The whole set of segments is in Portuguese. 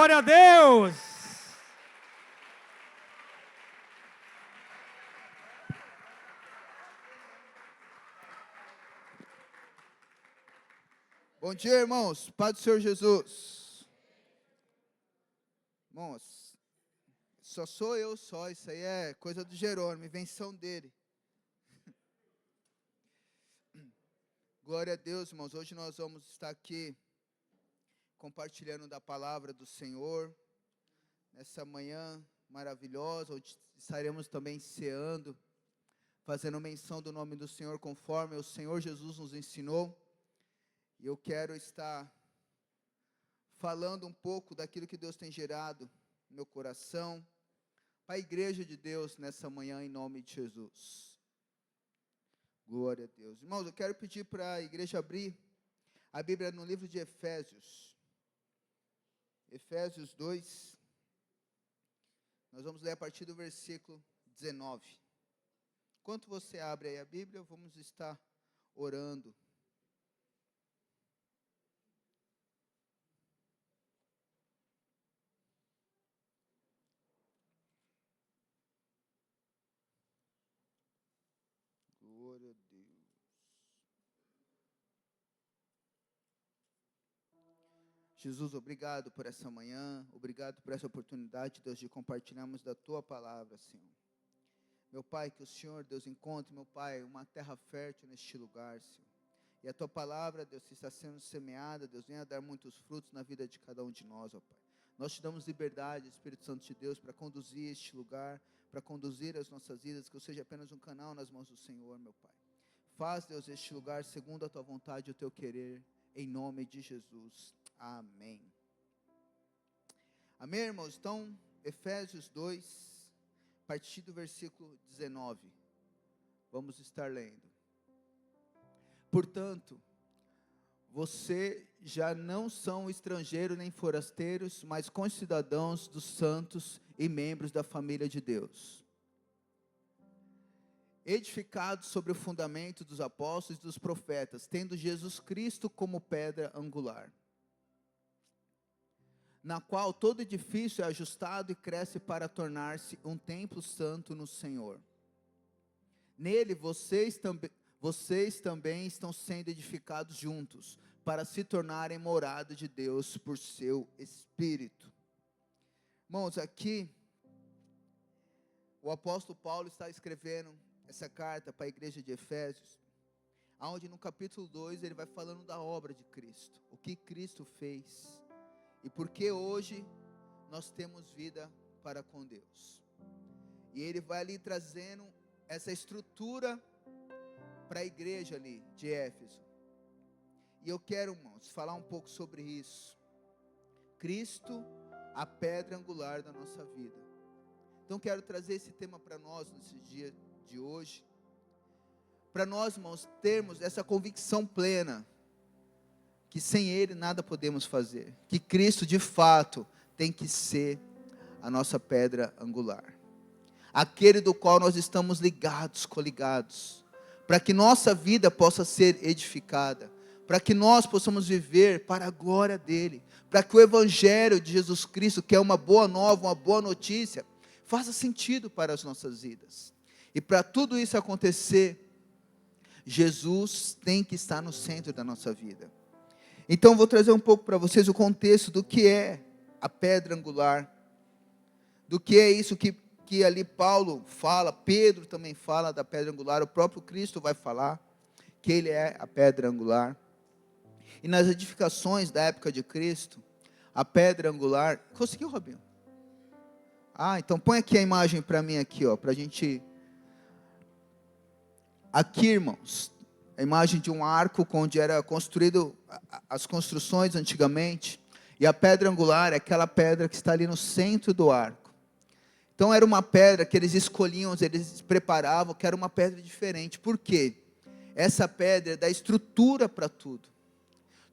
Glória a Deus! Bom dia, irmãos. Paz do Senhor Jesus. Irmãos, só sou eu só. Isso aí é coisa do Jerônimo, invenção dele. Glória a Deus, irmãos. Hoje nós vamos estar aqui compartilhando da palavra do Senhor. Nessa manhã maravilhosa, onde estaremos também ceando, fazendo menção do nome do Senhor conforme o Senhor Jesus nos ensinou. E eu quero estar falando um pouco daquilo que Deus tem gerado no meu coração, para a igreja de Deus nessa manhã, em nome de Jesus. Glória a Deus. Irmãos, eu quero pedir para a igreja abrir a Bíblia no livro de Efésios. Efésios 2. Nós vamos ler a partir do versículo 19. Enquanto você abre aí a Bíblia, vamos estar orando. Glória a Deus. Jesus, obrigado por essa manhã, obrigado por essa oportunidade, Deus, de compartilharmos da Tua palavra, Senhor. Meu Pai, que o Senhor, Deus, encontre, meu Pai, uma terra fértil neste lugar, Senhor. E a Tua palavra, Deus, que está sendo semeada, Deus, venha dar muitos frutos na vida de cada um de nós, ó Pai. Nós te damos liberdade, Espírito Santo de Deus, para conduzir este lugar, para conduzir as nossas vidas, que eu seja apenas um canal nas mãos do Senhor, meu Pai. Faz, Deus, este lugar segundo a Tua vontade e o Teu querer, em nome de Jesus. Amém. Amém, irmãos? Então, Efésios 2, a partir do versículo 19. Vamos estar lendo. Portanto, você já não são estrangeiros nem forasteiros, mas concidadãos dos santos e membros da família de Deus, edificados sobre o fundamento dos apóstolos e dos profetas, tendo Jesus Cristo como pedra angular, na qual todo edifício é ajustado e cresce para tornar-se um templo santo no Senhor. Nele vocês também estão sendo edificados juntos, para se tornarem morada de Deus por seu Espírito. Irmãos, aqui o apóstolo Paulo está escrevendo essa carta para a igreja de Efésios, onde no capítulo 2 ele vai falando da obra de Cristo, o que Cristo fez, e porque hoje nós temos vida para com Deus. E ele vai ali trazendo essa estrutura para a igreja ali de Éfeso. E eu quero, irmãos, falar um pouco sobre isso. Cristo, a pedra angular da nossa vida. Então quero trazer esse tema para nós nesse dia de hoje. Para nós, irmãos, termos essa convicção plena que sem Ele nada podemos fazer, que Cristo de fato tem que ser a nossa pedra angular, aquele do qual nós estamos ligados, coligados, para que nossa vida possa ser edificada, para que nós possamos viver para a glória dEle, para que o Evangelho de Jesus Cristo, que é uma boa nova, uma boa notícia, faça sentido para as nossas vidas. E para tudo isso acontecer, Jesus tem que estar no centro da nossa vida. Então vou trazer um pouco para vocês o contexto do que é a pedra angular, do que é isso que ali Paulo fala, Pedro também fala da pedra angular, o próprio Cristo vai falar que Ele é a pedra angular. E nas edificações da época de Cristo, a pedra angular, conseguiu, Robinho? Então põe aqui a imagem para mim aqui, para a gente, aqui, irmãos, a imagem de um arco onde era construído as construções antigamente, e a pedra angular é aquela pedra que está ali no centro do arco. Então era uma pedra que eles escolhiam, eles preparavam, que era uma pedra diferente. Por quê? Essa pedra dá estrutura para tudo.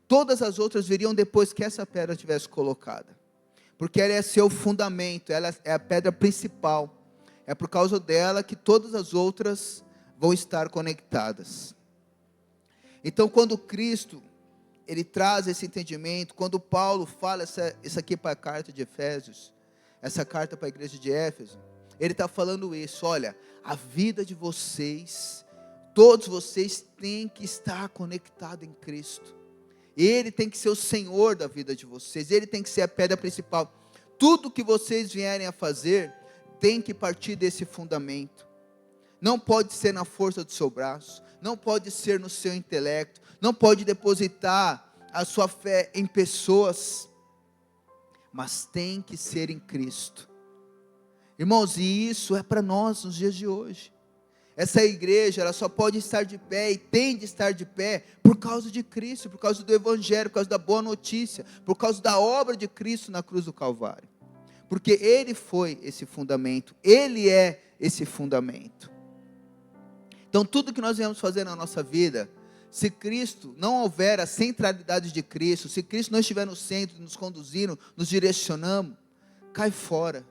Todas as outras viriam depois que essa pedra tivesse colocada, porque ela é seu fundamento, ela é a pedra principal. É por causa dela que todas as outras vão estar conectadas. Então, quando Cristo ele traz esse entendimento. Quando Paulo fala isso aqui para a carta de Efésios, essa carta para a igreja de Éfeso, ele está falando isso: olha, a vida de vocês, todos vocês têm que estar conectados em Cristo. Ele tem que ser o Senhor da vida de vocês, Ele tem que ser a pedra principal. Tudo que vocês vierem a fazer, tem que partir desse fundamento. Não pode ser na força do seu braço, não pode ser no seu intelecto, não pode depositar a sua fé em pessoas, mas tem que ser em Cristo. Irmãos, e isso é para nós nos dias de hoje. Essa igreja, ela só pode estar de pé e tem de estar de pé por causa de Cristo, por causa do Evangelho, por causa da boa notícia, por causa da obra de Cristo na cruz do Calvário. Porque Ele foi esse fundamento, Ele é esse fundamento. Então tudo que nós viemos fazer na nossa vida, se Cristo não houver a centralidade de Cristo, se Cristo não estiver no centro, nos conduzindo, nos direcionando, cai fora.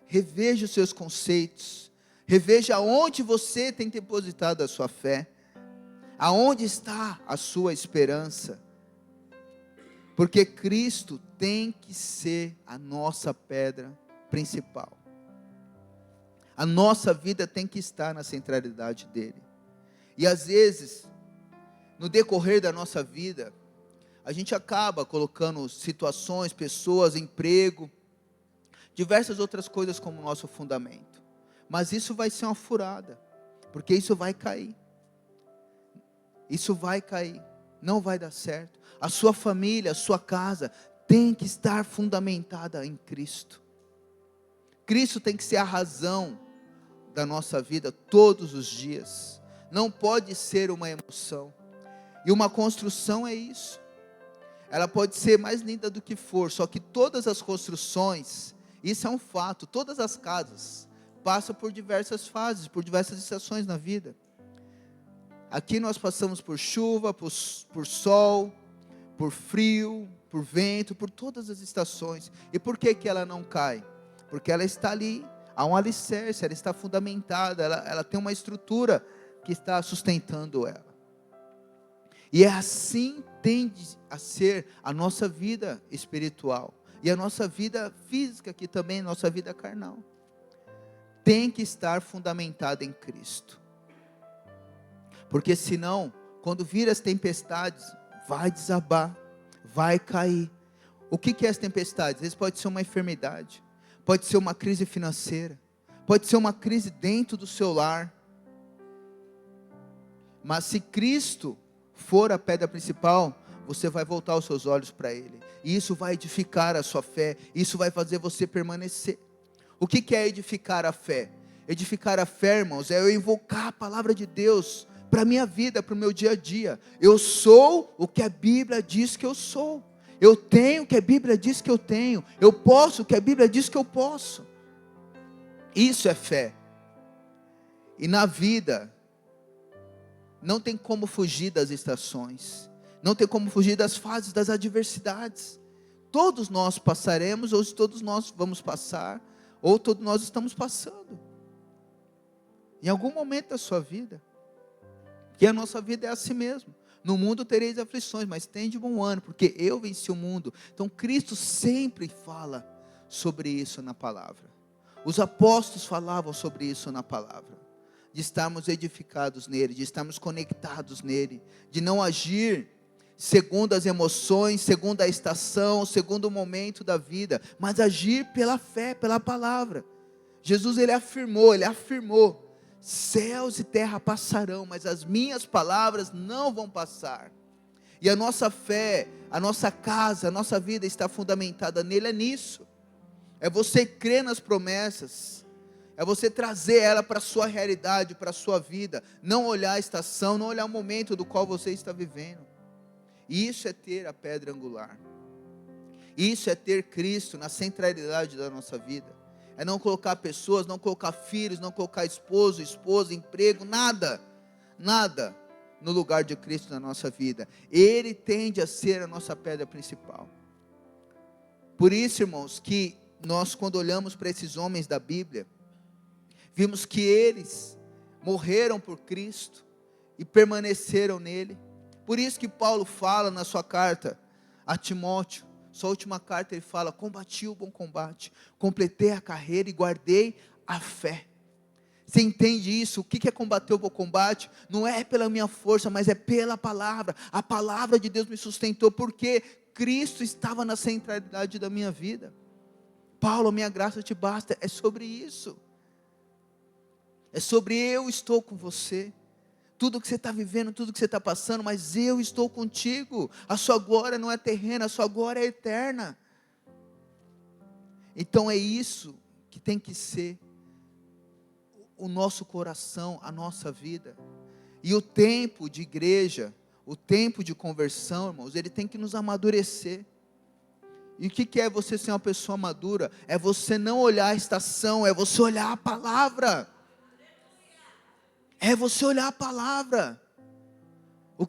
Reveja os seus conceitos. Reveja aonde você tem depositado a sua fé, aonde está a sua esperança, porque Cristo tem que ser a nossa pedra principal, a nossa vida tem que estar na centralidade dele. E às vezes, no decorrer da nossa vida, a gente acaba colocando situações, pessoas, emprego, diversas outras coisas como nosso fundamento. Mas isso vai ser uma furada, porque isso vai cair. Isso vai cair, não vai dar certo. A sua família, a sua casa tem que estar fundamentada em Cristo. Cristo tem que ser a razão da nossa vida todos os dias. Não pode ser uma emoção. E uma construção é isso. Ela pode ser mais linda do que for, só que todas as construções, isso é um fato, todas as casas passam por diversas fases, por diversas estações na vida. Aqui nós passamos por chuva, por sol, por frio, por vento, por todas as estações. E por que ela não cai? Porque ela está ali, há um alicerce, ela está fundamentada, ela tem uma estrutura que está sustentando ela. E é assim tende a ser a nossa vida espiritual, e a nossa vida física, que também é a nossa vida carnal. Tem que estar fundamentada em Cristo. Porque senão, quando vir as tempestades, vai desabar, vai cair. O que é as tempestades? Às vezes pode ser uma enfermidade, pode ser uma crise financeira, pode ser uma crise dentro do seu lar. Mas se Cristo for a pedra principal, você vai voltar os seus olhos para Ele. E isso vai edificar a sua fé, isso vai fazer você permanecer. O que é edificar a fé? Edificar a fé, irmãos, é eu invocar a palavra de Deus para a minha vida, para o meu dia a dia. Eu sou o que a Bíblia diz que eu sou. Eu tenho o que a Bíblia diz que eu tenho. Eu posso o que a Bíblia diz que eu posso. Isso é fé. E na vida, não tem como fugir das estações. Não tem como fugir das fases, das adversidades. Todos nós passaremos, ou todos nós vamos passar, ou todos nós estamos passando, em algum momento da sua vida, que a nossa vida é assim mesmo. No mundo tereis aflições, mas tende bom ânimo, porque eu venci o mundo. Então Cristo sempre fala sobre isso na palavra. Os apóstolos falavam sobre isso na palavra, de estarmos edificados nele, de estarmos conectados nele, de não agir segundo as emoções, segundo a estação, segundo o momento da vida, mas agir pela fé, pela palavra. Jesus ele afirmou, céus e terra passarão, mas as minhas palavras não vão passar. E a nossa fé, a nossa casa, a nossa vida está fundamentada nele, é nisso. É você crer nas promessas, é você trazer ela para a sua realidade, para a sua vida, não olhar a estação, não olhar o momento do qual você está vivendo. Isso é ter a pedra angular. Isso é ter Cristo na centralidade da nossa vida. É não colocar pessoas, não colocar filhos, não colocar esposo, esposa, emprego, nada no lugar de Cristo na nossa vida. Ele tende a ser a nossa pedra principal. Por isso, irmãos, que nós, quando olhamos para esses homens da Bíblia, vimos que eles morreram por Cristo e permaneceram nele, Por isso que Paulo fala na sua carta a Timóteo, sua última carta, ele fala: combati o bom combate, completei a carreira e guardei a fé. Você entende isso? O que é combater o bom combate? Não é pela minha força, mas é pela palavra. A palavra de Deus me sustentou, porque Cristo estava na centralidade da minha vida. Paulo, a minha graça te basta. É sobre isso. É sobre eu estou com você. Tudo que você está vivendo, tudo que você está passando, mas eu estou contigo. A sua glória não é terrena, a sua glória é eterna. Então é isso que tem que ser o nosso coração, a nossa vida. E o tempo de igreja, o tempo de conversão, irmãos, ele tem que nos amadurecer. E o que é você ser uma pessoa madura? É você não olhar a estação, é você olhar a palavra. É você olhar a palavra. Por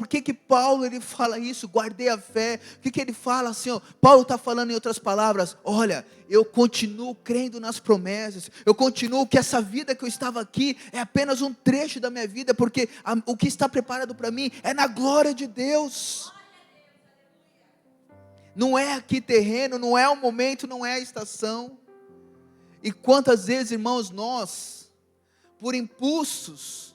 que Paulo ele fala isso? Guardei a fé. O que ele fala assim? Paulo está falando em outras palavras: olha, eu continuo crendo nas promessas. Eu continuo que essa vida que eu estava aqui é apenas um trecho da minha vida, porque o que está preparado para mim é na glória de Deus. Não é aqui terreno, não é o momento, não é a estação. E quantas vezes, irmãos, nós, por impulsos,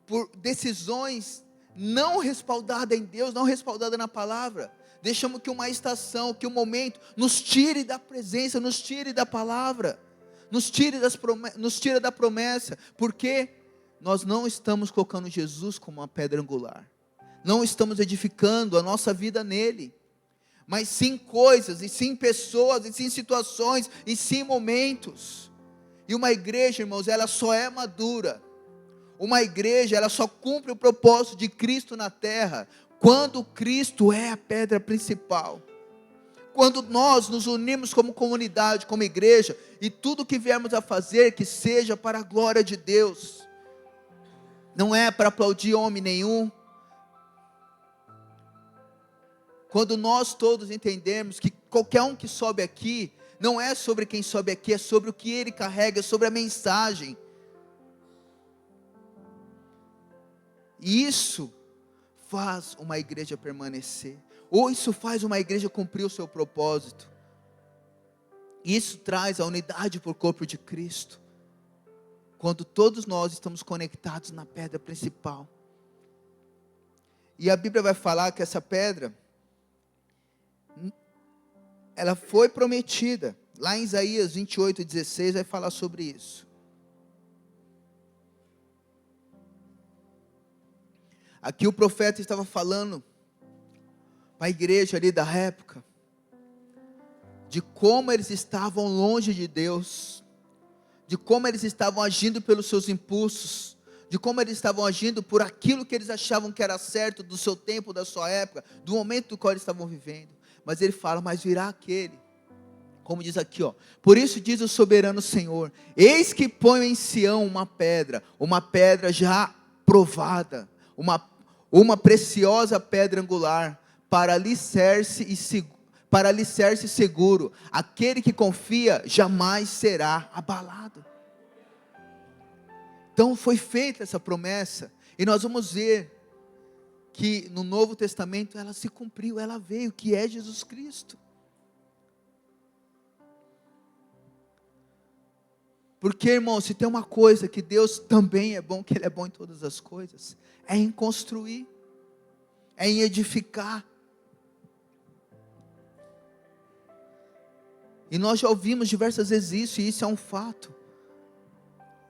por decisões não respaldadas em Deus, não respaldadas na palavra, deixamos que uma estação, que um momento nos tire da presença, nos tire da palavra, nos tire da promessa, porque nós não estamos colocando Jesus como uma pedra angular, não estamos edificando a nossa vida nele, mas sim coisas, e sim pessoas, e sim situações, e sim momentos. E uma igreja, irmãos, ela só é madura, uma igreja, ela só cumpre o propósito de Cristo na terra, quando Cristo é a pedra principal. Quando nós nos unimos como comunidade, como igreja, e tudo que viermos a fazer, que seja para a glória de Deus, não é para aplaudir homem nenhum. Quando nós todos entendemos que qualquer um que sobe aqui, não é sobre quem sobe aqui, é sobre o que ele carrega, é sobre a mensagem. E isso faz uma igreja permanecer, ou isso faz uma igreja cumprir o seu propósito. Isso traz a unidade por corpo de Cristo, quando todos nós estamos conectados na pedra principal. E a Bíblia vai falar que essa pedra, ela foi prometida. Lá em Isaías 28:16 vai falar sobre isso. Aqui o profeta estava falando para a igreja ali da época, de como eles estavam longe de Deus, de como eles estavam agindo pelos seus impulsos, de como eles estavam agindo por aquilo que eles achavam que era certo, do seu tempo, da sua época, do momento do qual eles estavam vivendo. Mas ele fala: mas virá aquele, como diz aqui, por isso diz o soberano Senhor: eis que ponho em Sião uma pedra já provada, uma preciosa pedra angular, para alicerce seguro, aquele que confia jamais será abalado. Então foi feita essa promessa, e nós vamos ver que no Novo Testamento ela se cumpriu, ela veio, que é Jesus Cristo. Porque, irmão, se tem uma coisa que Deus também é bom, que Ele é bom em todas as coisas, é em construir, é em edificar. E nós já ouvimos diversas vezes isso, e isso é um fato.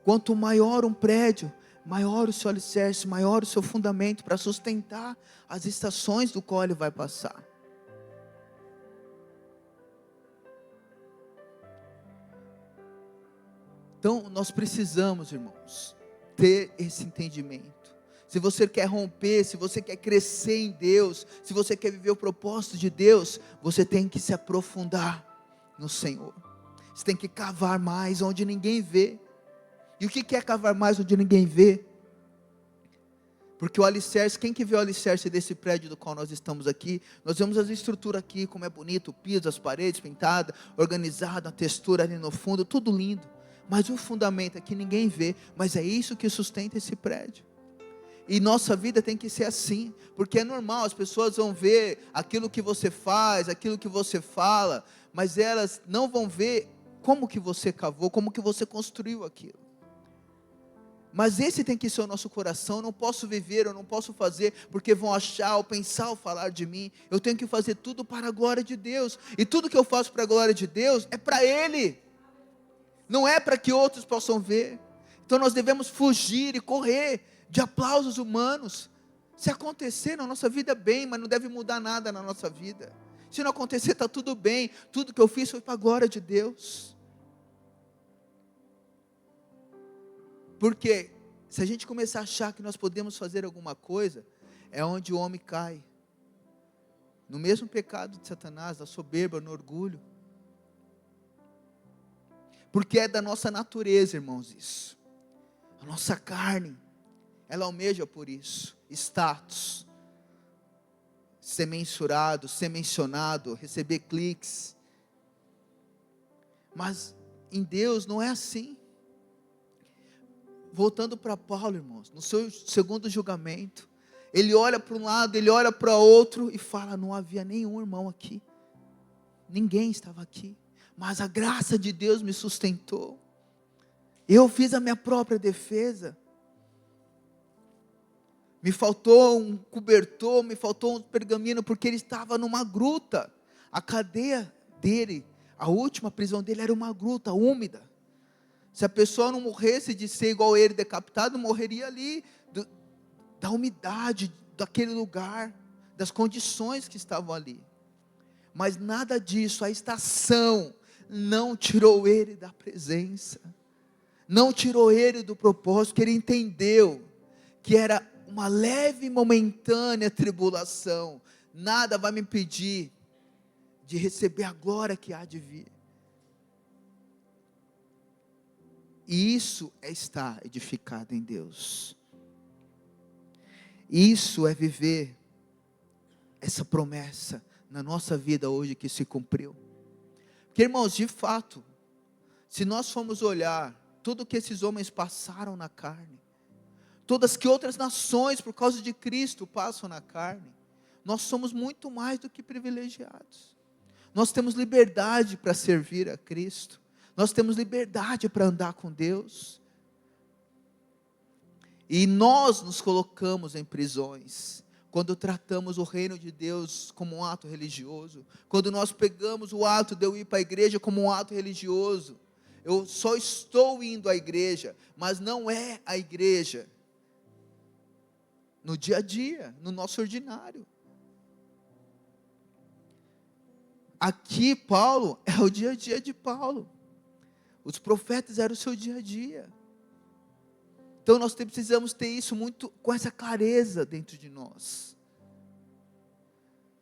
Quanto maior um prédio, maior o seu alicerce, maior o seu fundamento, para sustentar as estações do qual ele vai passar. Então nós precisamos, irmãos, ter esse entendimento. Se você quer romper, se você quer crescer em Deus, se você quer viver o propósito de Deus, você tem que se aprofundar no Senhor. Você tem que cavar mais onde ninguém vê. E o que é cavar mais onde ninguém vê? Porque o alicerce, quem que vê o alicerce desse prédio do qual nós estamos aqui? Nós vemos as estruturas aqui, como é bonito, o piso, as paredes pintadas, organizado, a textura ali no fundo, tudo lindo. Mas o fundamento aqui ninguém vê, mas é isso que sustenta esse prédio. E nossa vida tem que ser assim, porque é normal, as pessoas vão ver aquilo que você faz, aquilo que você fala, mas elas não vão ver como que você cavou, como que você construiu aquilo. Mas esse tem que ser o nosso coração. Eu não posso viver, eu não posso fazer porque vão achar, ou pensar, ou falar de mim. Eu tenho que fazer tudo para a glória de Deus, e tudo que eu faço para a glória de Deus é para Ele, não é para que outros possam ver. Então nós devemos fugir e correr de aplausos humanos. Se acontecer na nossa vida, bem, mas não deve mudar nada na nossa vida. Se não acontecer, está tudo bem, tudo que eu fiz foi para a glória de Deus. Porque se a gente começar a achar que nós podemos fazer alguma coisa, é onde o homem cai, no mesmo pecado de Satanás, da soberba, no orgulho. Porque é da nossa natureza, irmãos, isso. A nossa carne, ela almeja por isso, status, ser mensurado, ser mencionado, receber cliques. Mas em Deus não é assim. Voltando para Paulo, irmãos, no seu segundo julgamento, ele olha para um lado, ele olha para outro e fala: não havia nenhum irmão aqui, ninguém estava aqui, mas a graça de Deus me sustentou, eu fiz a minha própria defesa, me faltou um cobertor, me faltou um pergaminho, porque ele estava numa gruta, a cadeia dele, a última prisão dele era uma gruta úmida. Se a pessoa não morresse de ser igual ele, decapitado, morreria ali, da umidade, daquele lugar, das condições que estavam ali. Mas nada disso, a estação, não tirou ele da presença, não tirou ele do propósito, que ele entendeu, que era uma leve e momentânea tribulação, nada vai me impedir de receber a glória que há de vir. E isso é estar edificado em Deus. Isso é viver essa promessa na nossa vida hoje que se cumpriu. Porque, irmãos, de fato, se nós formos olhar tudo que esses homens passaram na carne, todas que outras nações por causa de Cristo passam na carne, nós somos muito mais do que privilegiados. Nós temos liberdade para servir a Cristo. Nós temos liberdade para andar com Deus. E nós nos colocamos em prisões, quando tratamos o reino de Deus como um ato religioso, quando nós pegamos o ato de eu ir para a igreja como um ato religioso. Eu só estou indo à igreja, mas não é a igreja, no dia a dia, no nosso ordinário. Aqui Paulo, é o dia a dia de Paulo. Os profetas eram o seu dia a dia. Então nós precisamos ter isso muito, com essa clareza dentro de nós.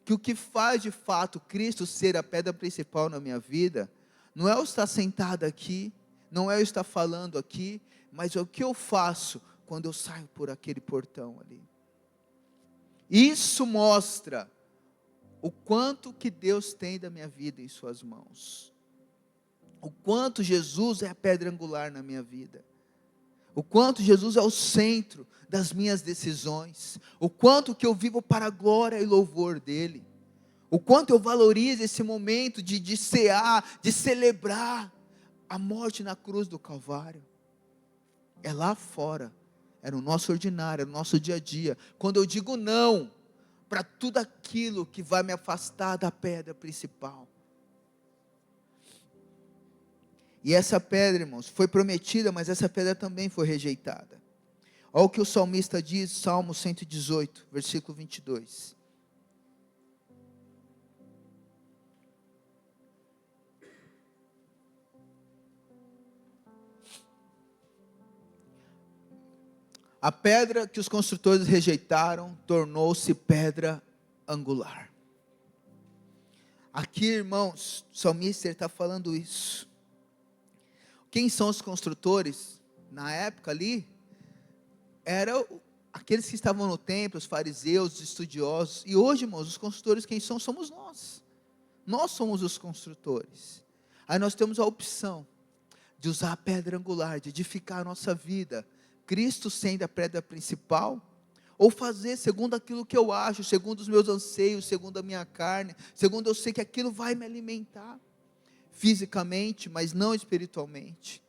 Que o que faz de fato Cristo ser a pedra principal na minha vida, não é eu estar sentado aqui, não é eu estar falando aqui, mas é o que eu faço quando eu saio por aquele portão ali. Isso mostra o quanto que Deus tem da minha vida em suas mãos. O quanto Jesus é a pedra angular na minha vida. O quanto Jesus é o centro das minhas decisões. O quanto que eu vivo para a glória e louvor dEle. O quanto eu valorizo esse momento de cear, de celebrar a morte na cruz do Calvário. É lá fora, é no nosso ordinário, é no nosso dia a dia. Quando eu digo não para tudo aquilo que vai me afastar da pedra principal. E essa pedra, irmãos, foi prometida, mas essa pedra também foi rejeitada. Olha o que o salmista diz, Salmo 118, versículo 22. A pedra que os construtores rejeitaram, tornou-se pedra angular. Aqui, irmãos, o salmista está falando isso. Quem são os construtores? Na época ali, eram aqueles que estavam no templo, os fariseus, os estudiosos. E hoje, irmãos, os construtores quem são? Somos nós. Nós somos os construtores. Aí nós temos a opção de usar a pedra angular, de edificar a nossa vida, Cristo sendo a pedra principal, ou fazer segundo aquilo que eu acho, segundo os meus anseios, segundo a minha carne, segundo eu sei que aquilo vai me alimentar fisicamente, mas não espiritualmente.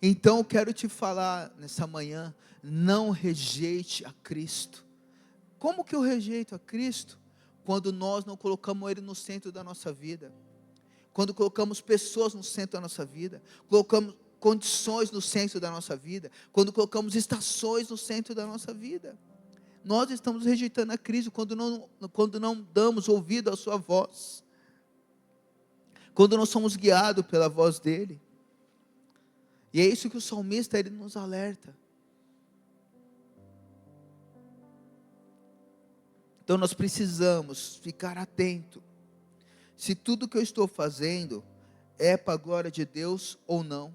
Então eu quero te falar nessa manhã, não rejeite a Cristo. Como que eu rejeito a Cristo? Quando nós não colocamos Ele no centro da nossa vida, quando colocamos pessoas no centro da nossa vida, colocamos condições no centro da nossa vida, quando colocamos estações no centro da nossa vida, nós estamos rejeitando a Cristo, quando não damos ouvido à sua voz, quando não somos guiados pela voz dEle. E é isso que o salmista, ele nos alerta. Então nós precisamos ficar atento, se tudo que eu estou fazendo é para a glória de Deus ou não.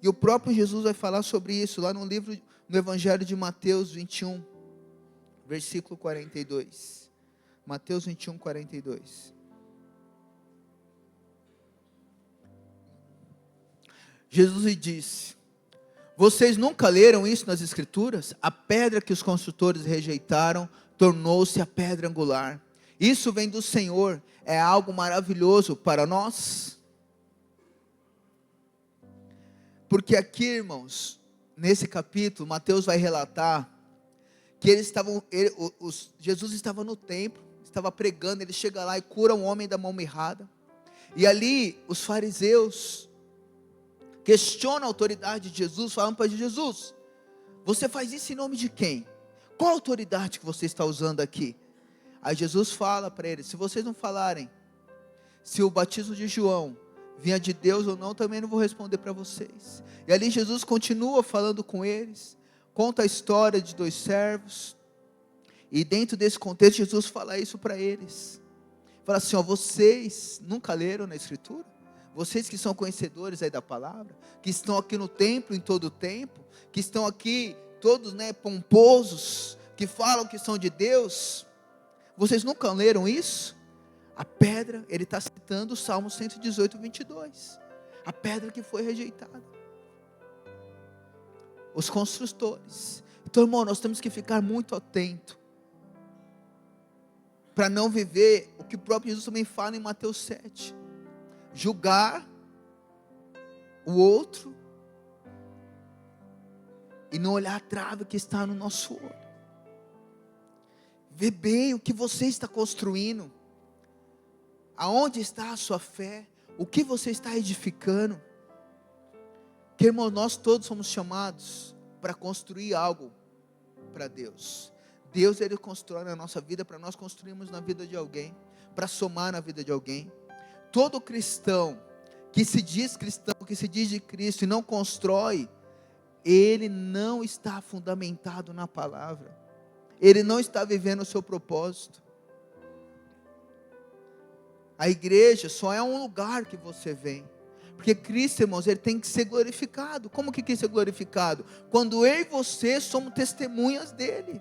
E o próprio Jesus vai falar sobre isso, lá no livro, no Evangelho de Mateus 21, versículo 42. Mateus 21, 42. Jesus lhe disse: vocês nunca leram isso nas Escrituras? A pedra que os construtores rejeitaram tornou-se a pedra angular. Isso vem do Senhor, é algo maravilhoso para nós. Porque aqui, irmãos, nesse capítulo, Mateus vai relatar que Jesus estava no templo, estava pregando, ele chega lá e cura um homem da mão mirrada. E ali, os fariseus questionam a autoridade de Jesus, falando para Jesus: você faz isso em nome de quem? Qual autoridade que você está usando aqui? Aí Jesus fala para eles: se vocês não falarem se o batismo de João vinha de Deus ou não, também não vou responder para vocês. E ali Jesus continua falando com eles, conta a história de 2 servos, e dentro desse contexto Jesus fala isso para eles, fala assim: ó, vocês nunca leram na Escritura? Vocês que são conhecedores aí da palavra, que estão aqui no templo em todo o tempo, que estão aqui todos, pomposos, que falam que são de Deus, vocês nunca leram isso? A pedra, ele está citando o Salmo 118, 22, a pedra que foi rejeitada, os construtores. Então, irmão, nós temos que ficar muito atento, para não viver o que o próprio Jesus também fala em Mateus 7, julgar o outro, e não olhar a trave que está no nosso olho. Vê bem o que você está construindo, aonde está a sua fé, o que você está edificando. Porque, irmão, nós todos somos chamados para construir algo para Deus. Deus, ele constrói na nossa vida, para nós construirmos na vida de alguém, para somar na vida de alguém. Todo cristão que se diz cristão, que se diz de Cristo e não constrói, ele não está fundamentado na palavra, ele não está vivendo o seu propósito. A igreja só é um lugar que você vem, porque Cristo, irmãos, ele tem que ser glorificado. Como que Cristo é glorificado? Quando eu e você somos testemunhas dele.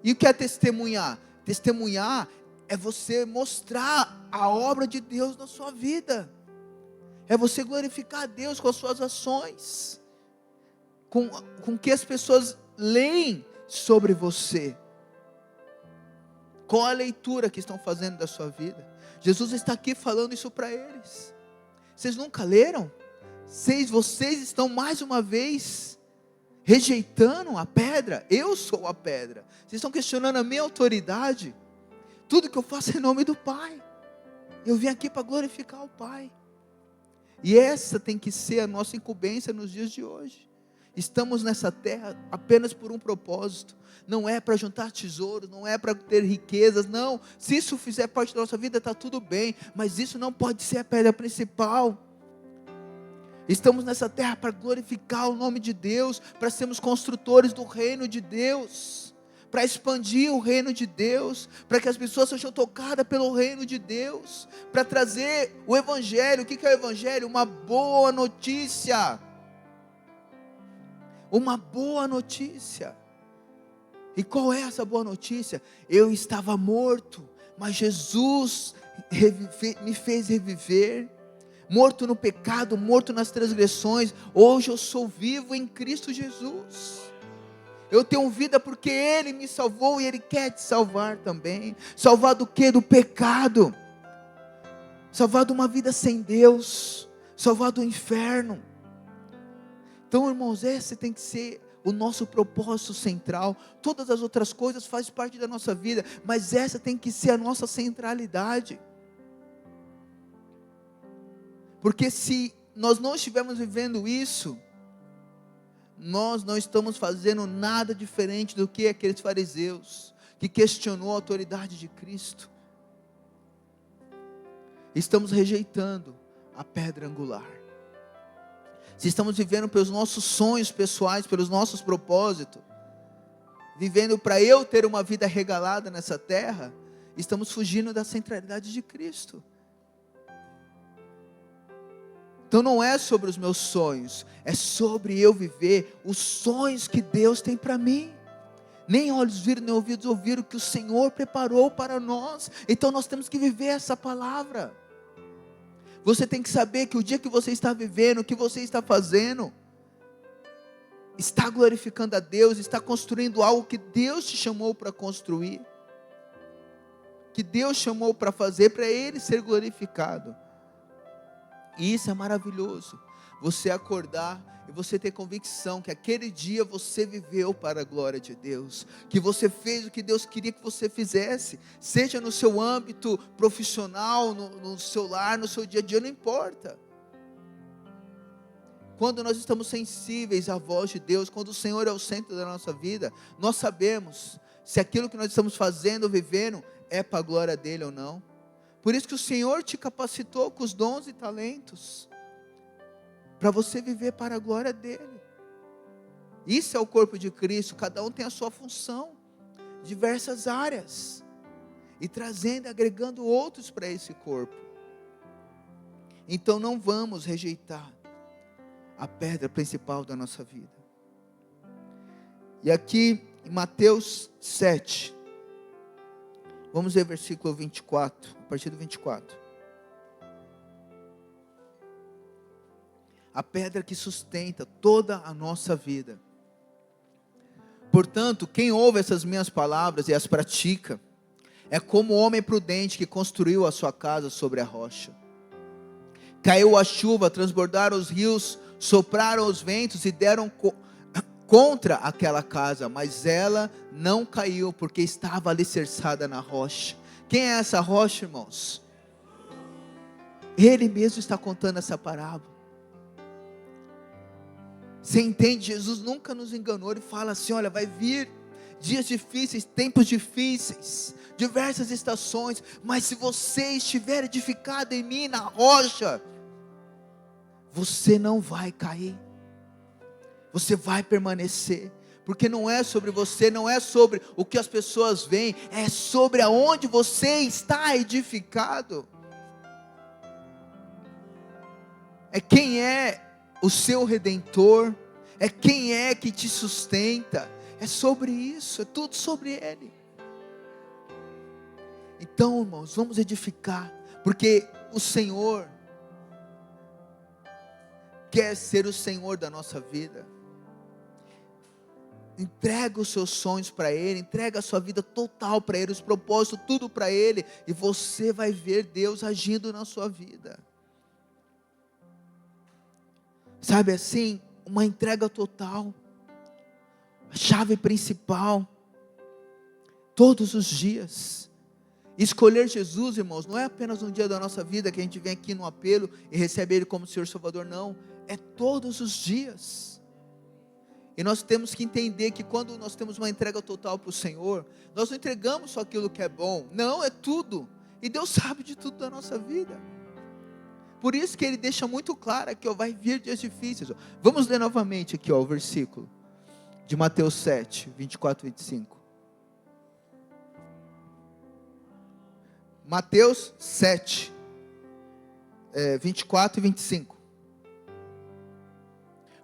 E o que é testemunhar? Testemunhar é você mostrar a obra de Deus na sua vida, é você glorificar a Deus com as suas ações, com que as pessoas leem sobre você, qual a leitura que estão fazendo da sua vida. Jesus está aqui falando isso para eles. Vocês nunca leram? Vocês estão mais uma vez rejeitando a pedra. Eu sou a pedra. Vocês estão questionando a minha autoridade. Tudo que eu faço é em nome do Pai. Eu vim aqui para glorificar o Pai. E essa tem que ser a nossa incumbência nos dias de hoje. Estamos nessa terra apenas por um propósito. Não é para juntar tesouros, não é para ter riquezas, não. Se isso fizer parte da nossa vida, está tudo bem. Mas isso não pode ser a pedra principal. Estamos nessa terra para glorificar o nome de Deus, para sermos construtores do reino de Deus, para expandir o reino de Deus, para que as pessoas sejam tocadas pelo reino de Deus, para trazer o Evangelho. O que é o Evangelho? Uma boa notícia. Uma boa notícia. E qual é essa boa notícia? Eu estava morto, mas Jesus me fez reviver. Morto no pecado, morto nas transgressões. Hoje eu sou vivo em Cristo Jesus. Eu tenho vida porque Ele me salvou e Ele quer te salvar também. Salvar do quê? Do pecado. Salvar de uma vida sem Deus. Salvar do inferno. Então, irmãos, esse tem que ser o nosso propósito central. Todas as outras coisas fazem parte da nossa vida, mas essa tem que ser a nossa centralidade. Porque se nós não estivermos vivendo isso, nós não estamos fazendo nada diferente do que aqueles fariseus, que questionou a autoridade de Cristo. Estamos rejeitando a pedra angular. Se estamos vivendo pelos nossos sonhos pessoais, pelos nossos propósitos, vivendo para eu ter uma vida regalada nessa terra, estamos fugindo da centralidade de Cristo. Então não é sobre os meus sonhos, é sobre eu viver os sonhos que Deus tem para mim. Nem olhos viram, nem ouvidos ouviram o que o Senhor preparou para nós. Então nós temos que viver essa palavra. Você tem que saber que o dia que você está vivendo, o que você está fazendo, está glorificando a Deus, está construindo algo que Deus te chamou para construir, que Deus chamou para fazer, para Ele ser glorificado. E isso é maravilhoso, você acordar e você ter convicção que aquele dia você viveu para a glória de Deus, que você fez o que Deus queria que você fizesse, seja no seu âmbito profissional, no seu lar, no seu dia a dia, não importa. Quando nós estamos sensíveis à voz de Deus, quando o Senhor é o centro da nossa vida, nós sabemos se aquilo que nós estamos fazendo ou vivendo é para a glória dEle ou não. Por isso que o Senhor te capacitou com os dons e talentos, para você viver para a glória dEle. Isso é o corpo de Cristo, cada um tem a sua função, diversas áreas, e trazendo, agregando outros para esse corpo. Então não vamos rejeitar a pedra principal da nossa vida. E aqui em Mateus 7, vamos ver versículo 24, a partir do 24. A pedra que sustenta toda a nossa vida. Portanto, quem ouve essas minhas palavras e as pratica, é como o homem prudente que construiu a sua casa sobre a rocha. Caiu a chuva, transbordaram os rios, sopraram os ventos e deram contra aquela casa, mas ela não caiu, porque estava alicerçada na rocha. Quem é essa rocha, irmãos? Ele mesmo está contando essa parábola. Você entende? Jesus nunca nos enganou. Ele fala assim: olha, vai vir dias difíceis, tempos difíceis, diversas estações, mas se você estiver edificado em mim, na rocha, você não vai cair, você vai permanecer, porque não é sobre você, não é sobre o que as pessoas veem, é sobre aonde você está edificado. É quem é o seu Redentor, é quem é que te sustenta, é sobre isso, é tudo sobre Ele. Então, irmãos, vamos edificar, porque o Senhor quer ser o Senhor da nossa vida. Entrega os seus sonhos para Ele, entrega a sua vida total para Ele, os propósitos, tudo para Ele, e você vai ver Deus agindo na sua vida. Sabe assim, uma entrega total, a chave principal, todos os dias. Escolher Jesus, irmãos, não é apenas um dia da nossa vida que a gente vem aqui no apelo e recebe Ele como Senhor Salvador, não, é todos os dias. E nós temos que entender que quando nós temos uma entrega total para o Senhor, nós não entregamos só aquilo que é bom, não, é tudo, e Deus sabe de tudo da nossa vida. Por isso que Ele deixa muito claro aqui, ó, vai vir dias difíceis. Ó. Vamos ler novamente aqui, ó, o versículo de Mateus 7, 24 e 25. Mateus 7, 24 e 25.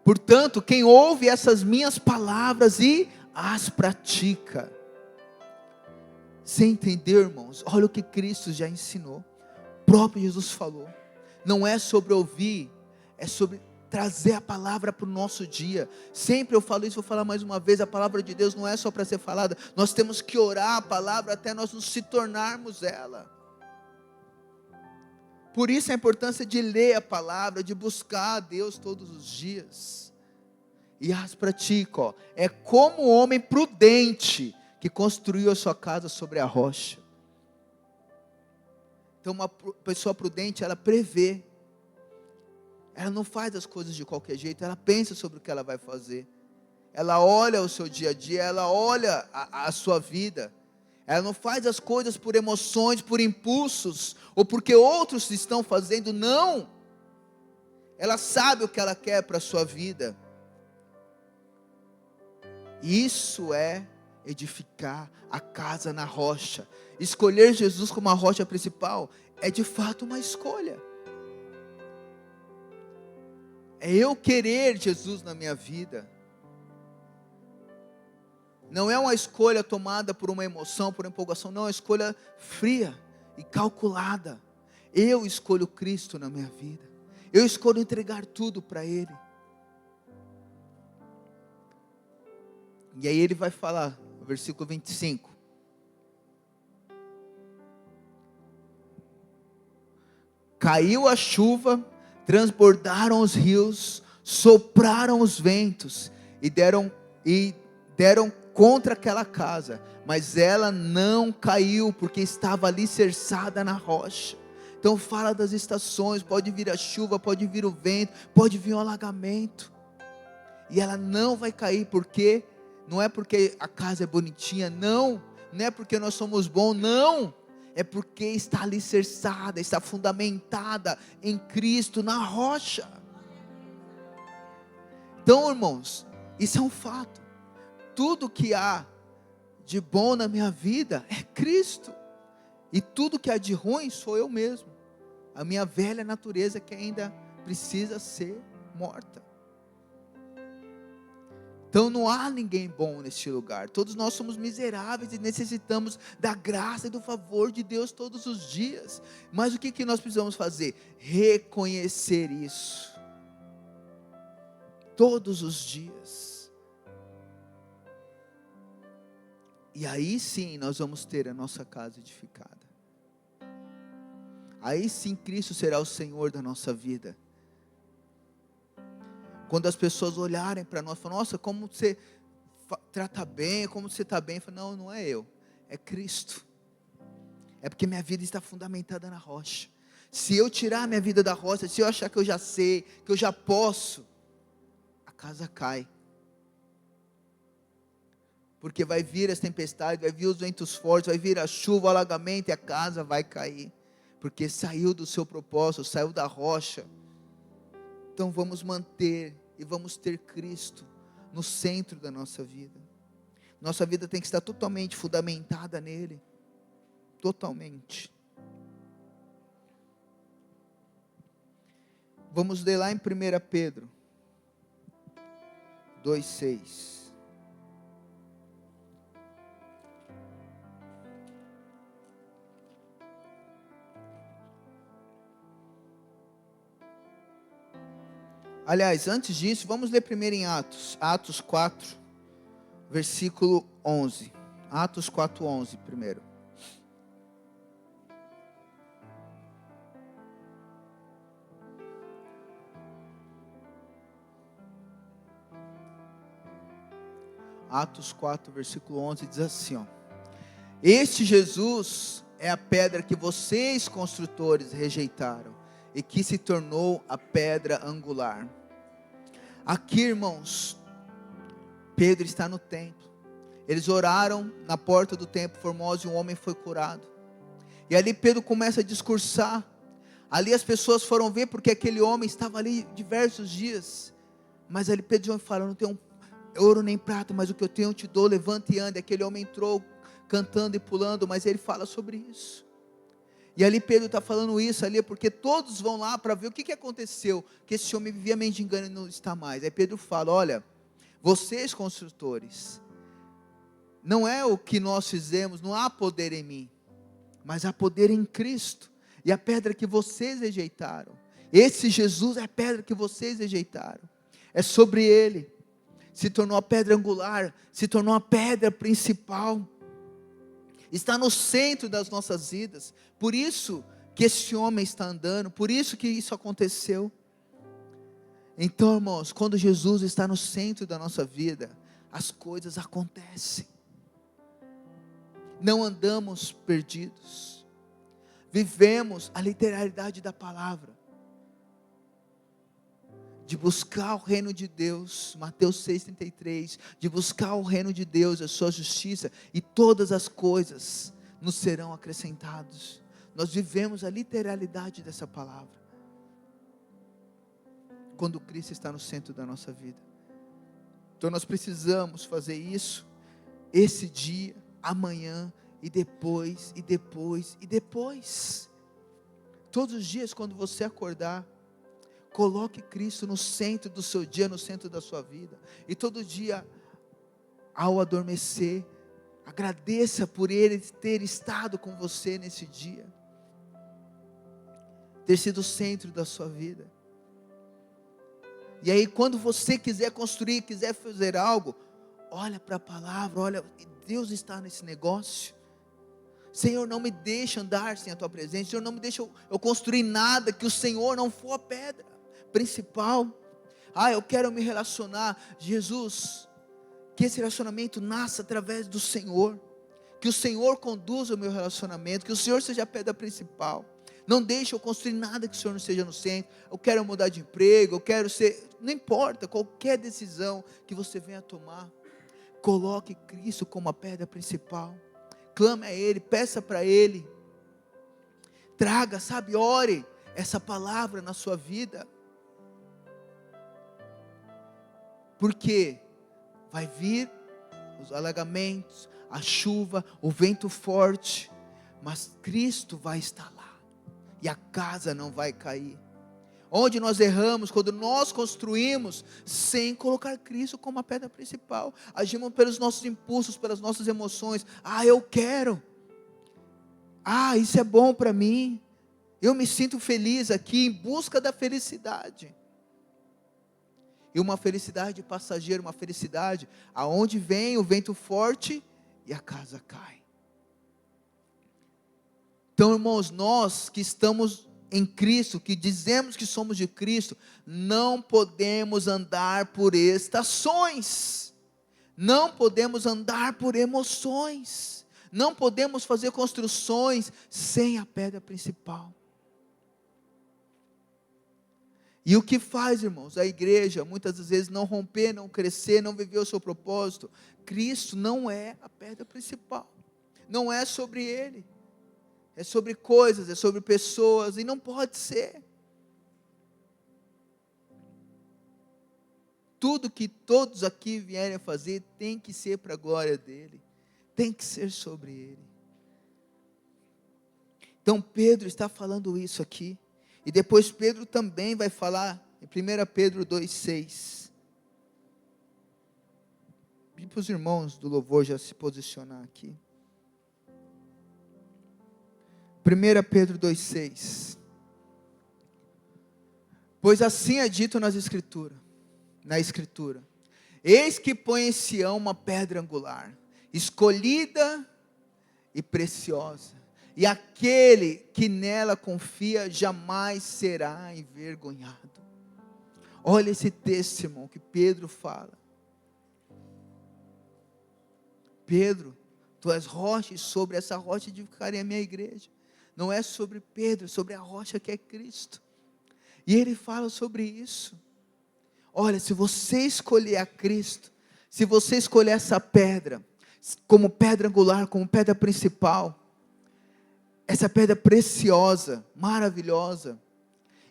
Portanto, quem ouve essas minhas palavras e as pratica. Você entendeu, irmãos? Olha o que Cristo já ensinou. O próprio Jesus falou. Não é sobre ouvir, é sobre trazer a palavra para o nosso dia. Sempre eu falo isso, vou falar mais uma vez, a palavra de Deus não é só para ser falada, nós temos que orar a palavra até nós nos se tornarmos ela. Por isso a importância de ler a palavra, de buscar a Deus todos os dias. E as pratica, ó, é como o homem prudente que construiu a sua casa sobre a rocha. Então uma pessoa prudente, ela prevê. Ela não faz as coisas de qualquer jeito, ela pensa sobre o que ela vai fazer. Ela olha o seu dia a dia, ela olha a sua vida. Ela não faz as coisas por emoções, por impulsos, ou porque outros estão fazendo, não. Ela sabe o que ela quer para a sua vida. Isso é edificar a casa na rocha. Escolher Jesus como a rocha principal é de fato uma escolha. É eu querer Jesus na minha vida. Não é uma escolha tomada por uma emoção, por empolgação. Não, é uma escolha fria e calculada. Eu escolho Cristo na minha vida. Eu escolho entregar tudo para Ele. E aí ele vai falar, versículo 25. Caiu a chuva, transbordaram os rios, sopraram os ventos e deram contra aquela casa, mas ela não caiu, porque estava alicerçada na rocha. Então fala das estações, pode vir a chuva, pode vir o vento, pode vir o alagamento, e ela não vai cair, porque não é porque a casa é bonitinha, não é porque nós somos bons, não, é porque está alicerçada, está fundamentada em Cristo, na rocha. Então, irmãos, isso é um fato. Tudo que há de bom na minha vida é Cristo, e tudo que há de ruim sou eu mesmo, a minha velha natureza que ainda precisa ser morta. Então não há ninguém bom neste lugar, todos nós somos miseráveis e necessitamos da graça e do favor de Deus todos os dias. Mas o que nós precisamos fazer? Reconhecer isso, todos os dias, e aí sim nós vamos ter a nossa casa edificada, aí sim Cristo será o Senhor da nossa vida. Quando as pessoas olharem para nós, falam, nossa, como você trata bem, como você está bem, falo, não é eu, é Cristo, é porque minha vida está fundamentada na rocha. Se eu tirar minha vida da rocha, se eu achar que eu já sei, que eu já posso, a casa cai, porque vai vir as tempestades, vai vir os ventos fortes, vai vir a chuva, o alagamento, e a casa vai cair, porque saiu do seu propósito, saiu da rocha. Então vamos manter e vamos ter Cristo no centro da nossa vida. Nossa vida tem que estar totalmente fundamentada nele. Totalmente. Vamos ler lá em 1 Pedro 2,6. Aliás, antes disso, vamos ler primeiro em Atos 4, versículo 11. Atos 4:11 primeiro. Atos 4, versículo 11 diz assim, ó: Este Jesus é a pedra que vocês construtores rejeitaram, e que se tornou a pedra angular. Aqui, irmãos, Pedro está no templo. Eles oraram na porta do templo formoso e um homem foi curado. E ali Pedro começa a discursar. Ali as pessoas foram ver porque aquele homem estava ali diversos dias. Mas ali Pedro fala, não tenho ouro nem prata, mas o que eu tenho eu te dou, levanta e ande. Aquele homem entrou cantando e pulando, mas ele fala sobre isso. E ali Pedro está falando isso ali, porque todos vão lá para ver o que aconteceu, que esse homem vivia mendigando e não está mais. Aí Pedro fala, olha, vocês construtores, não é o que nós fizemos, não há poder em mim, mas há poder em Cristo, e a pedra que vocês rejeitaram, Esse Jesus é a pedra que vocês rejeitaram. É sobre ele. Se tornou a pedra angular, se tornou a pedra principal. Está no centro das nossas vidas. Por isso que esse homem está andando, por isso que isso aconteceu. Então, irmãos, quando Jesus está no centro da nossa vida, as coisas acontecem. Não andamos perdidos. Vivemos a literalidade da palavra. De buscar o reino de Deus, Mateus 6,33, de buscar o reino de Deus, a sua justiça, e todas as coisas nos serão acrescentadas. Nós vivemos a literalidade dessa palavra. Quando Cristo está no centro da nossa vida. Então nós precisamos fazer isso, esse dia, amanhã, e depois, e depois, e depois. Todos os dias quando você acordar, coloque Cristo no centro do seu dia, no centro da sua vida. E todo dia, ao adormecer, agradeça por Ele ter estado com você nesse dia. Ter sido o centro da sua vida. E aí quando você quiser construir, quiser fazer algo, olha para a palavra, olha, Deus está nesse negócio. Senhor, não me deixa andar sem a Tua presença. Senhor, não me deixa eu construir nada que o Senhor não for a pedra principal. Eu quero me relacionar. Jesus, que esse relacionamento nasça através do Senhor. Que o Senhor conduza o meu relacionamento. Que o Senhor seja a pedra principal. Não deixe eu construir nada que o Senhor não esteja no centro. Eu quero mudar de emprego, eu quero ser... Não importa, qualquer decisão que você venha tomar, coloque Cristo como a pedra principal. Clame a Ele, peça para Ele. Traga, ore essa palavra na sua vida. Porque vai vir os alagamentos, a chuva, o vento forte, mas Cristo vai estar lá. E a casa não vai cair. Onde nós erramos, quando nós construímos sem colocar Cristo como a pedra principal, agimos pelos nossos impulsos, pelas nossas emoções. Eu quero, isso é bom para mim, eu me sinto feliz aqui, em busca da felicidade, e uma felicidade passageira, uma felicidade, aonde vem o vento forte, e a casa cai. Então, irmãos, nós que estamos em Cristo, que dizemos que somos de Cristo, não podemos andar por estações, não podemos andar por emoções, não podemos fazer construções sem a pedra principal. E o que faz, irmãos, a igreja, muitas das vezes não romper, não crescer, não viver o seu propósito? Cristo não é a pedra principal, não é sobre Ele. É sobre coisas, é sobre pessoas, e não pode ser. Tudo que todos aqui vierem a fazer, tem que ser para a glória dEle, tem que ser sobre Ele. Então Pedro está falando isso aqui, e depois Pedro também vai falar, em 1 Pedro 2,6. Pedi para os irmãos do louvor já se posicionar aqui. 1 Pedro 2,6. Pois assim é dito na Escritura, eis que põe em Sião uma pedra angular, escolhida e preciosa, e aquele que nela confia jamais será envergonhado. Olha esse texto, irmão, que Pedro fala. Pedro, tu és rocha, e sobre essa rocha edificarei a minha igreja. Não é sobre Pedro, é sobre a rocha que é Cristo. E ele fala sobre isso. Olha, se você escolher a Cristo, se você escolher essa pedra, como pedra angular, como pedra principal, essa pedra preciosa, maravilhosa,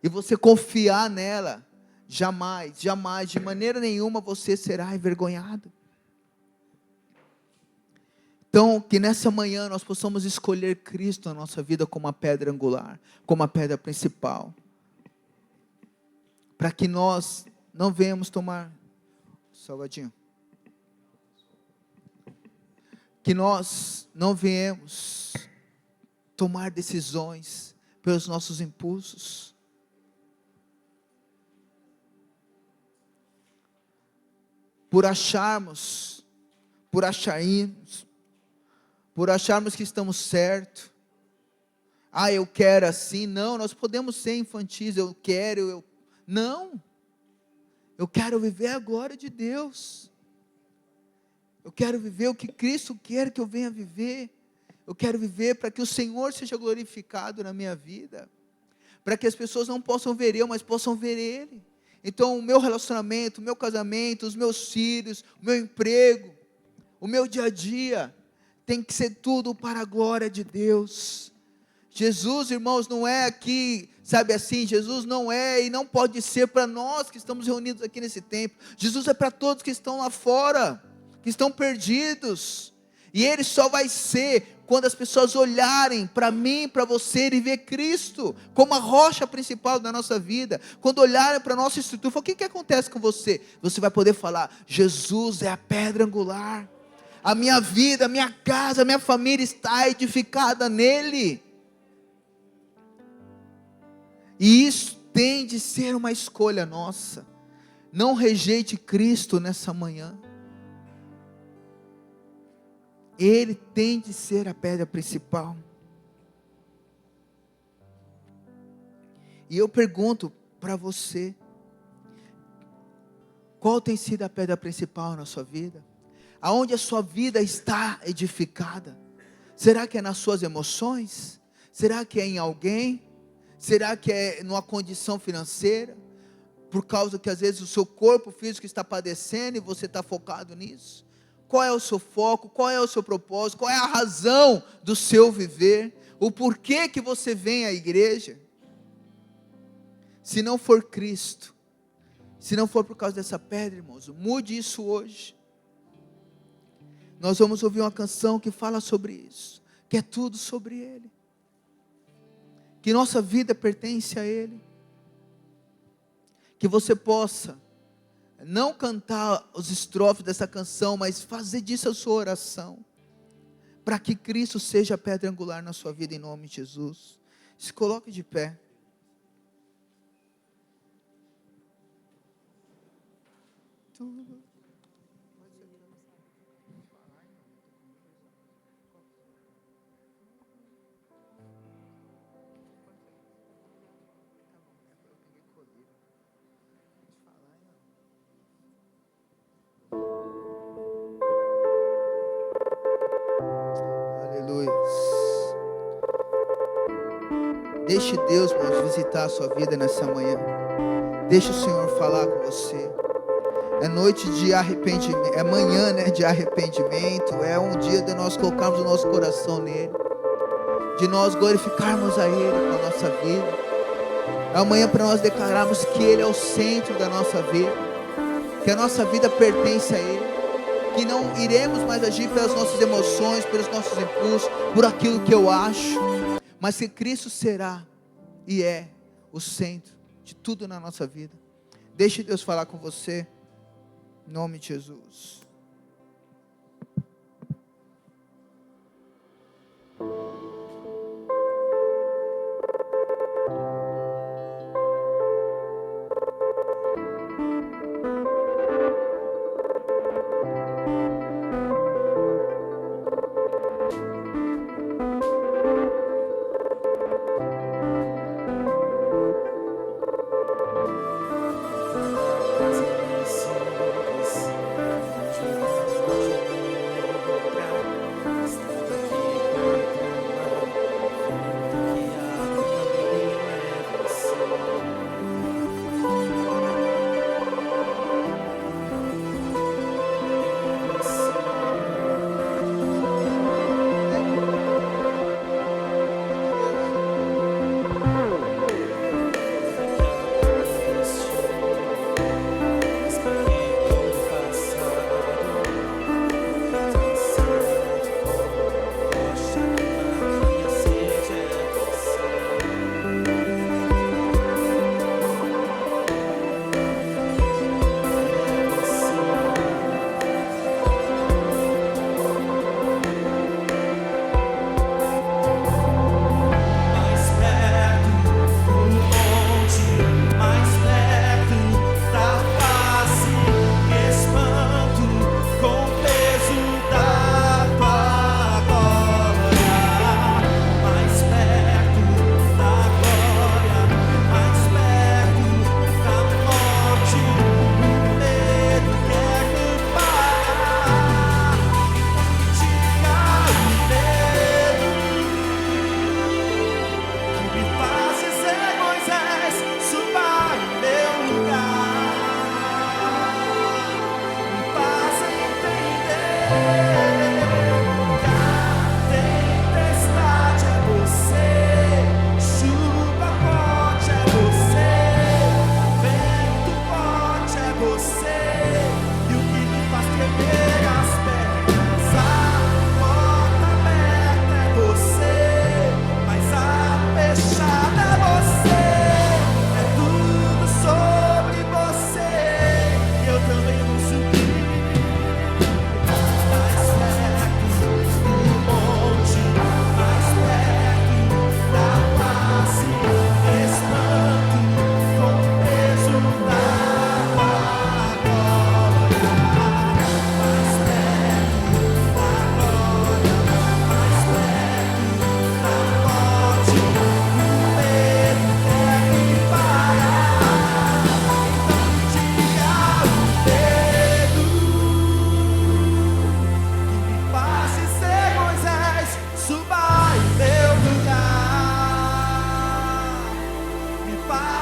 e você confiar nela, jamais, jamais, de maneira nenhuma você será envergonhado. Então, que nessa manhã nós possamos escolher Cristo na nossa vida como a pedra angular, como a pedra principal, para que nós não venhamos tomar, salgadinho, que nós não venhamos tomar decisões pelos nossos impulsos, por acharmos que estamos certos. Eu quero assim. Não, nós podemos ser infantis. Não. Eu quero viver a glória de Deus. Eu quero viver o que Cristo quer que eu venha viver. Eu quero viver para que o Senhor seja glorificado na minha vida. Para que as pessoas não possam ver eu, mas possam ver Ele. Então o meu relacionamento, o meu casamento, os meus filhos, o meu emprego, o meu dia a dia, tem que ser tudo para a glória de Deus. Jesus, irmãos, não é aqui, sabe assim, Jesus não é e não pode ser para nós que estamos reunidos aqui nesse templo. Jesus é para todos que estão lá fora, que estão perdidos. E Ele só vai ser quando as pessoas olharem para mim, para você e ver Cristo como a rocha principal da nossa vida. Quando olharem para a nossa estrutura, o que acontece com você? Você vai poder falar: Jesus é a pedra angular. A minha vida, a minha casa, a minha família está edificada nele. E isso tem de ser uma escolha nossa. Não rejeite Cristo nessa manhã. Ele tem de ser a pedra principal. E eu pergunto para você: qual tem sido a pedra principal na sua vida? Aonde a sua vida está edificada? Será que é nas suas emoções? Será que é em alguém? Será que é numa condição financeira? Por causa que às vezes o seu corpo físico está padecendo e você está focado nisso? Qual é o seu foco? Qual é o seu propósito? Qual é a razão do seu viver? O porquê que você vem à igreja? Se não for Cristo, se não for por causa dessa pedra, irmãos, mude isso hoje. Nós vamos ouvir uma canção que fala sobre isso, que é tudo sobre Ele, que nossa vida pertence a Ele, que você possa não cantar os estrofes dessa canção, mas fazer disso a sua oração, para que Cristo seja a pedra angular na sua vida, em nome de Jesus. Se coloque de pé. Aleluia. Deixe Deus, irmãos, visitar a sua vida nessa manhã. Deixe o Senhor falar com você. É noite de arrependimento, é manhã, de arrependimento. É um dia de nós colocarmos o nosso coração nele, de nós glorificarmos a Ele com a nossa vida. É amanhã para nós declararmos que Ele é o centro da nossa vida, que a nossa vida pertence a Ele, que não iremos mais agir pelas nossas emoções, pelos nossos impulsos, por aquilo que eu acho, mas que Cristo será e é o centro de tudo na nossa vida. Deixe Deus falar com você, em nome de Jesus.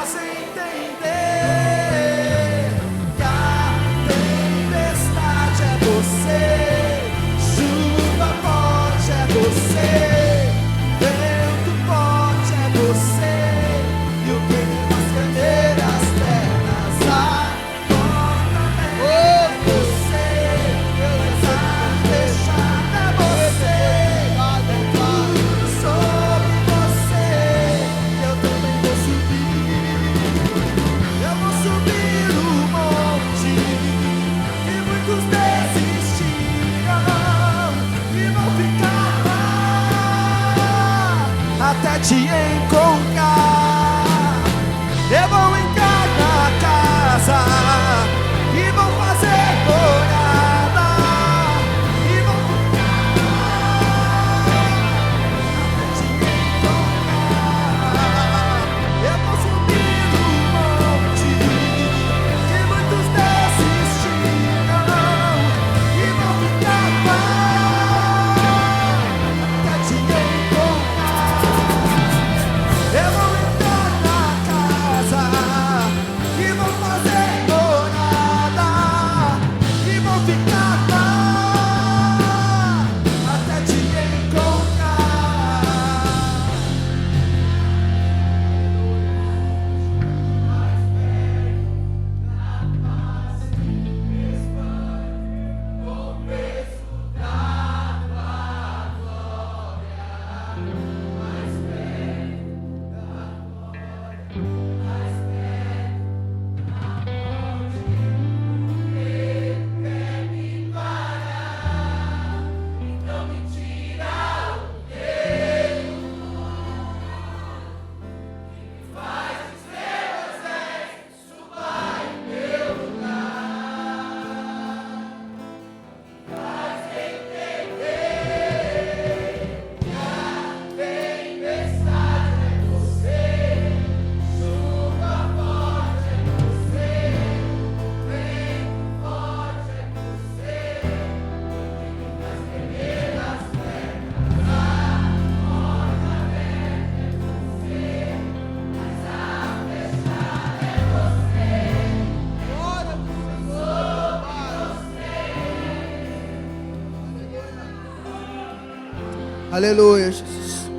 faz entender que a tempestade é você, chuva forte é você, vento forte é você, e o que faz tremer as pernas, a porta é você, mas a fechada é você, sobre você eu também vou subir. Eu vou subir o monte que muitos desistiram e vão ficar lá até te encontrar. Eu vou entrar na casa e vou fazer morada e vou ficar lá até te encontrar. Eu vou subir o monte que muitos desistiram e vou ficar lá até te encontrar. Eu vou entrar na casa e vou fazer morada e vou ficar lá até te encontrar. Aleluia, Jesus.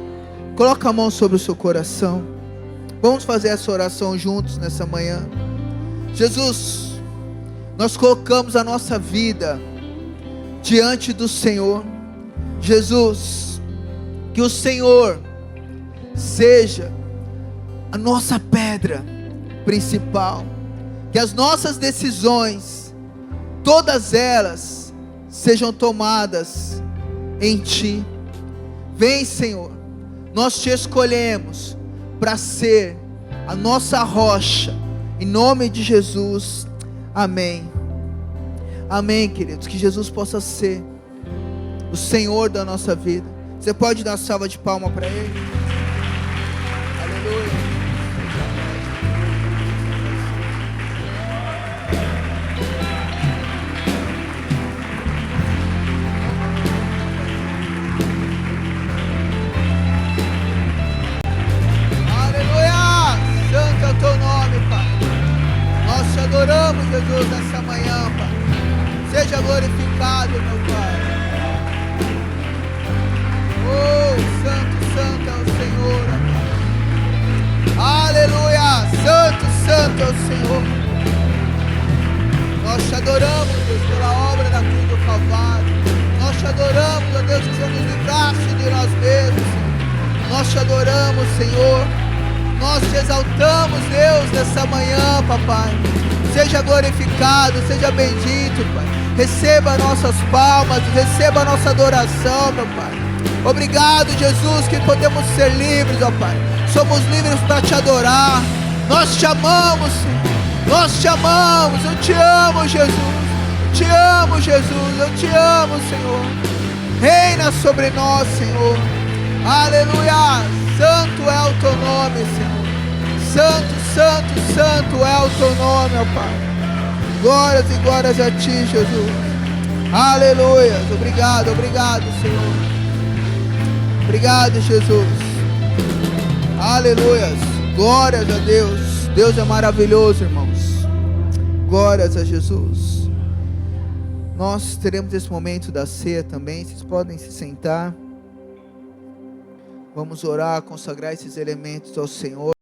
Coloca a mão sobre o seu coração. Vamos fazer essa oração juntos nessa manhã. Jesus, nós colocamos a nossa vida diante do Senhor. Jesus, que o Senhor seja a nossa pedra principal. Que as nossas decisões, todas elas, sejam tomadas em Ti. Vem, Senhor, nós Te escolhemos para ser a nossa rocha, em nome de Jesus, amém. Amém, queridos, que Jesus possa ser o Senhor da nossa vida. Você pode dar uma salva de palmas para Ele? Aleluia. Adoramos, Jesus, nessa manhã, Pai. Seja glorificado, meu Pai. Oh, santo, santo é o Senhor, amém. Aleluia, santo, santo é o Senhor. Nós te adoramos, Deus, pela obra da cruz do Calvário. Nós te adoramos, ó Deus, que o Senhor nos livraste de nós mesmos, Senhor. Nós te adoramos, Senhor. Nós te exaltamos, Deus, nessa manhã, papai. Seja glorificado, seja bendito, Pai. Receba nossas palmas, receba a nossa adoração, meu Pai. Obrigado, Jesus, que podemos ser livres, ó Pai. Somos livres para te adorar. Nós te amamos, Senhor. Nós te amamos. Eu te amo, Jesus. Te amo, Jesus. Eu te amo, Senhor. Reina sobre nós, Senhor. Aleluia. Santo é o teu nome, Senhor. Santo, santo, santo é o teu nome, ó Pai. Glórias e glórias a ti, Jesus. Aleluia. Obrigado, obrigado, Senhor. Obrigado, Jesus. Aleluia. Glórias a Deus. Deus é maravilhoso, irmãos. Glórias a Jesus. Nós teremos esse momento da ceia também. Vocês podem se sentar. Vamos orar, consagrar esses elementos ao Senhor.